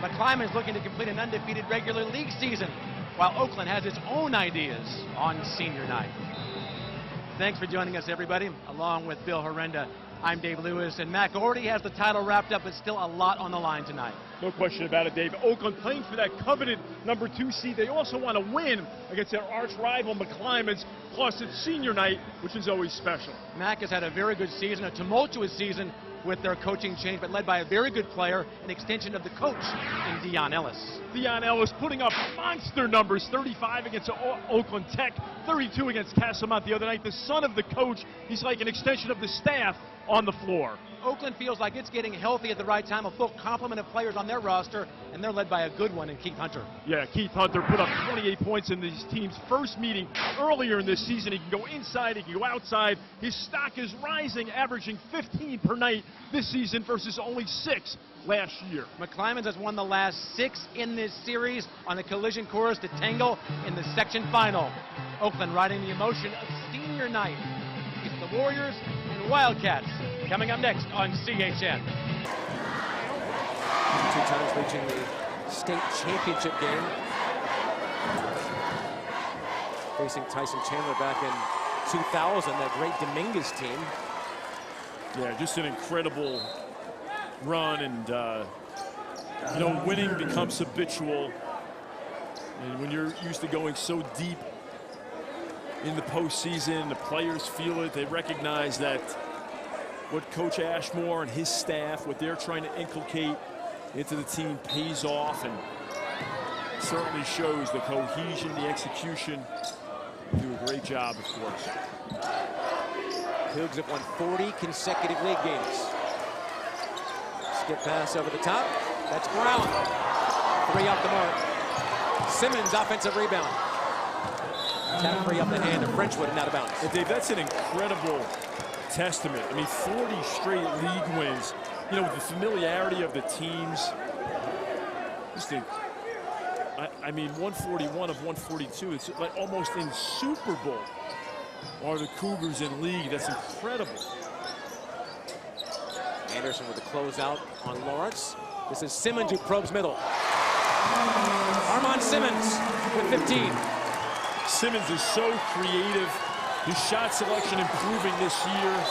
McClymonds looking to complete an undefeated regular league season, while Oakland has its own ideas on senior night. Thanks for joining us, everybody. Along with Bill Herenda, I'm Dave Lewis, and Mac already has the title wrapped up, but still a lot on the line tonight. No question about it, Dave. Oakland playing for that coveted #2 seed. They also want to win against their arch rival McClymonds, plus it's senior night, which is always special. Mac has had a very good season, a tumultuous season with their coaching change, but led by a very good player, an extension of the coach in Dion Ellis. Dion Ellis putting up monster numbers, 35 against Oakland Tech, 32 against Castlemont the other night. The son of the coach, he's like an extension of the staff on the floor. Oakland feels like it's getting healthy at the right time, a full complement of players on their roster, and they're led by a good one in Keith Hunter. Yeah, Keith Hunter put up 28 points in these teams' first meeting earlier in this season. He can go inside, he can go outside. His stock is rising, averaging 15 per night this season versus only 6 last year. McClymonds has won the last 6 in this series on the collision course to tangle in the section final. Oakland riding the emotion of senior night. It's the Warriors and Wildcats coming up next on CHN. 2 times reaching the state championship game. Facing Tyson Chandler back in 2000, that great Dominguez team. Yeah, just an incredible run, and you know, winning becomes habitual. And when you're used to going so deep in the postseason, the players feel it. They recognize that what Coach Ashmore and his staff, what they're trying to inculcate into the team pays off, and certainly shows the cohesion, the execution. Do a great job, of course. Cougs have won 40 consecutive league games. Skip pass over the top. That's Brown. 3 off the mark. Simmons, offensive rebound. Tap free up the hand of Frenchwood and out of bounds. And Dave, that's an incredible testament. I mean, 40 straight league wins. You know, with the familiarity of the teams. Just I mean, 141 of 142. It's like almost in Super Bowl are the Cougars in league. That's incredible. Anderson with the closeout on Lawrence. This is Simmons who probes middle. Armand Simmons with 15. Simmons is so creative. His shot selection improving this year.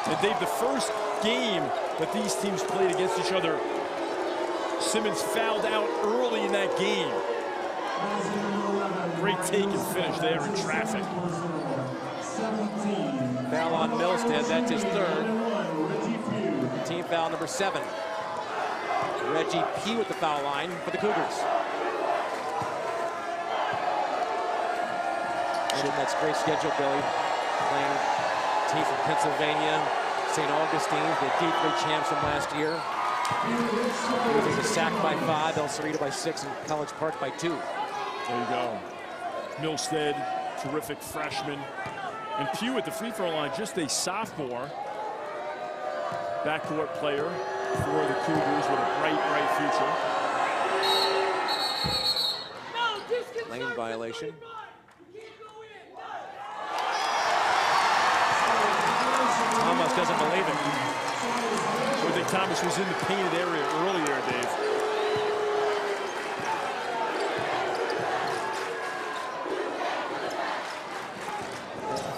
And Dave, the first game that these teams played against each other, Simmons fouled out early in that game. Great take and finish there in traffic. Foul on Milstead, that's his 3rd. Team foul number 7. Reggie P with the foul line for the Cougars. And that's great schedule, Billy. Playing team from Pennsylvania, St. Augustine, the D3 champs from last year. Losing a sack by 5, El Cerrito by 6, and College Park by 2. There you go. Milstead, terrific freshman. And Pugh at the free throw line, just a sophomore. Backcourt player for the Cougars with a bright, bright future. Lane violation. Thomas doesn't believe it. I think Thomas was in the painted area earlier, Dave.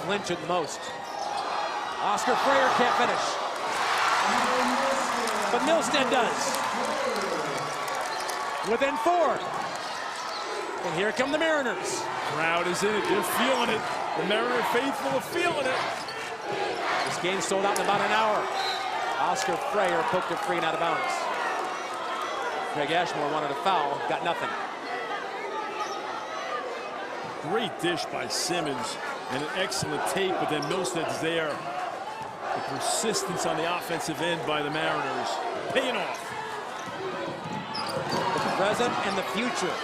Flinch at most. Oscar Freyer can't finish. But Milstead does. Within 4. And here come the Mariners. Crowd is in it. They're feeling it. The Mariner faithful are feeling it. This game sold out in about an hour. Oscar Freyer poked it free and out of bounds. Greg Ashmore wanted a foul, got nothing. Great dish by Simmons and an excellent take, but then Milstead's there. The persistence on the offensive end by the Mariners paying off. The present and the future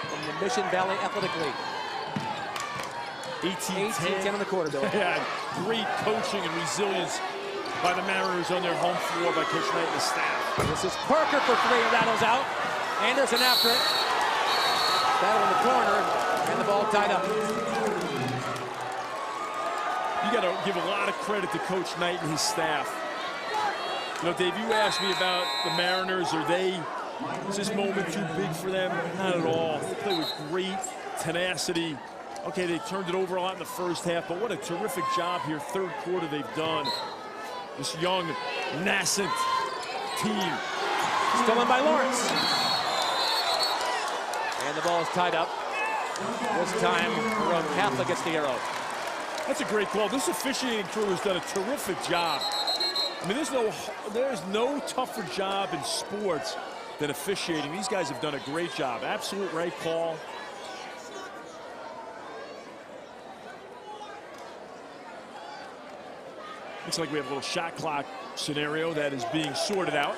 from the Mission Valley Athletic League. 18-10 on the quarter, Bill. Yeah, great coaching and resilience by the Mariners on their home floor by Coach Knight and his staff. This is Parker for 3, rattles out. Anderson after it. Battle in the corner, and the ball tied up. You got to give a lot of credit to Coach Knight and his staff. You know, Dave, you asked me about the Mariners. Is this moment too big for them? Not at all. They play with great tenacity. Okay, they turned it over a lot in the first half, but what a terrific job here. Third quarter they've done. This young, nascent team. Stolen by Lawrence. And the ball is tied up. This time, Roman Catholic gets the arrow. That's a great call. This officiating crew has done a terrific job. I mean, there's no tougher job in sports than officiating. These guys have done a great job. Absolute right call. Looks like we have a little shot clock scenario that is being sorted out.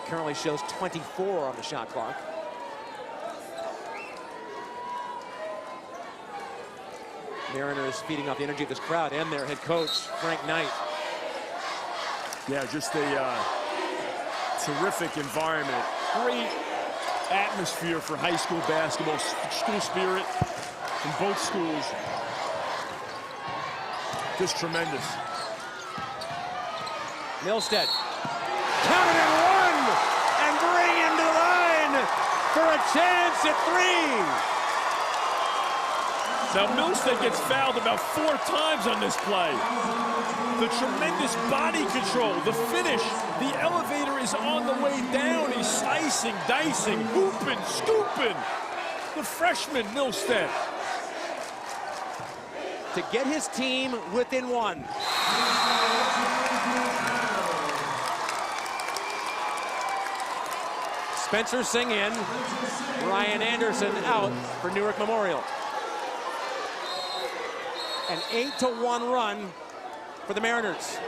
Currently shows 24 on the shot clock. Mariners feeding off the energy of this crowd and their head coach, Frank Knight. Yeah, just a terrific environment. Great atmosphere for high school basketball, school spirit in both schools. Just tremendous. Milstead. Count it and one! And bring him to the line for a chance at three! Now Milstead gets fouled about 4 times on this play. The tremendous body control, the finish, the elevator is on the way down. He's slicing, dicing, hooping, scooping. The freshman, Milstead. To get his team within one. Spencer Singh in, Ryan Anderson out for Newark Memorial. An 8-1 run for the Mariners.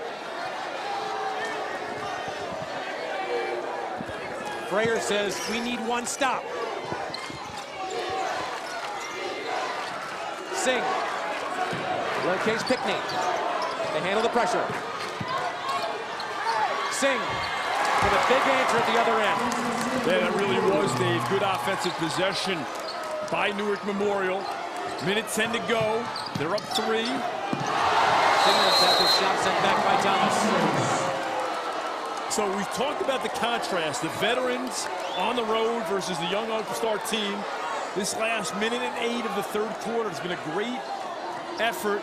Frayer says we need one stop. Singh locates Pickney. They handle the pressure. Singh with a big answer at the other end. Yeah, that really was, Dave. Good offensive possession by Newark Memorial. Minute 10 to go. They're up 3. Singh has his shot sent back by Thomas. So we've talked about the contrast, the veterans on the road versus the young upstart team. This last minute and 8 of the third quarter has been a great effort.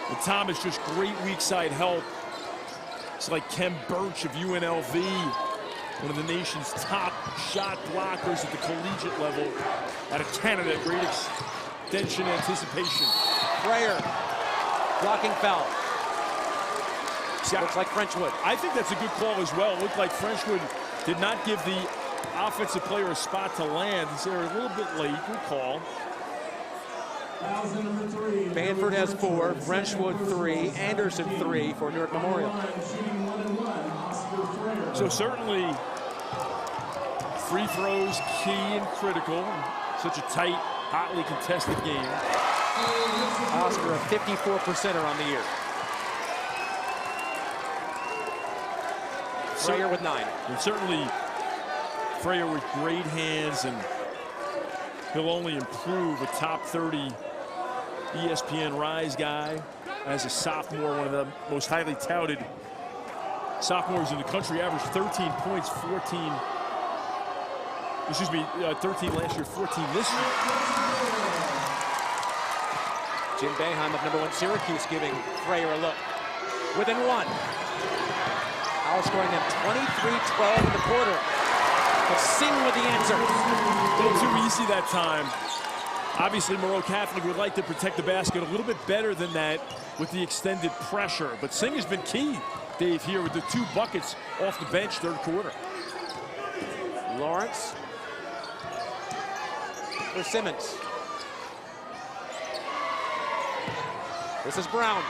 And Thomas just great weak side help. It's like Kem Birch of UNLV, one of the nation's top shot blockers at the collegiate level out of Canada. Great extension anticipation. Frayer blocking foul. Yeah, looks like Frenchwood. I think that's a good call as well. It looked like Frenchwood did not give the offensive player a spot to land. He's there a little bit late. Good call. Banford has 4, Frenchwood 3, Anderson 3 for Newark Memorial. So certainly free throws key and critical. Such a tight, hotly contested game. Oscar a 54%er on the year. Frayer with 9. And certainly Frayer with great hands, and he'll only improve. A top 30 ESPN Rise guy as a sophomore, one of the most highly touted sophomores in the country. Averaged 13 points, 13 last year, 14 this year. Jim Boeheim of #1 Syracuse giving Frayer a look. Within 1. Outscoring them 23-12 in the quarter. But Singh with the answer. A little too easy that time. Obviously, Moreau Catholic would like to protect the basket a little bit better than that with the extended pressure. But Singh has been key, Dave, here with the 2 buckets off the bench third quarter. Lawrence for Simmons. This is Brown.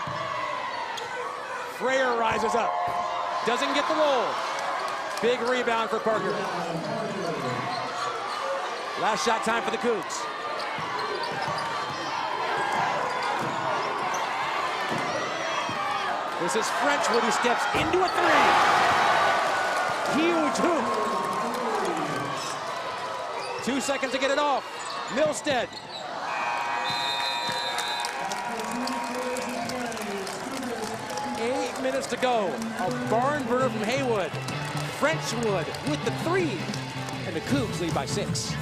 Frayer rises up. Doesn't get the roll. Big rebound for Parker. Last shot time for the Cougs. This is Frenchwood who steps into a 3. Huge hoop. 2 seconds to get it off. Milstead. minutes to go. A barn burner from Haywood. Frenchwood with the 3. And the Cougs lead by 6.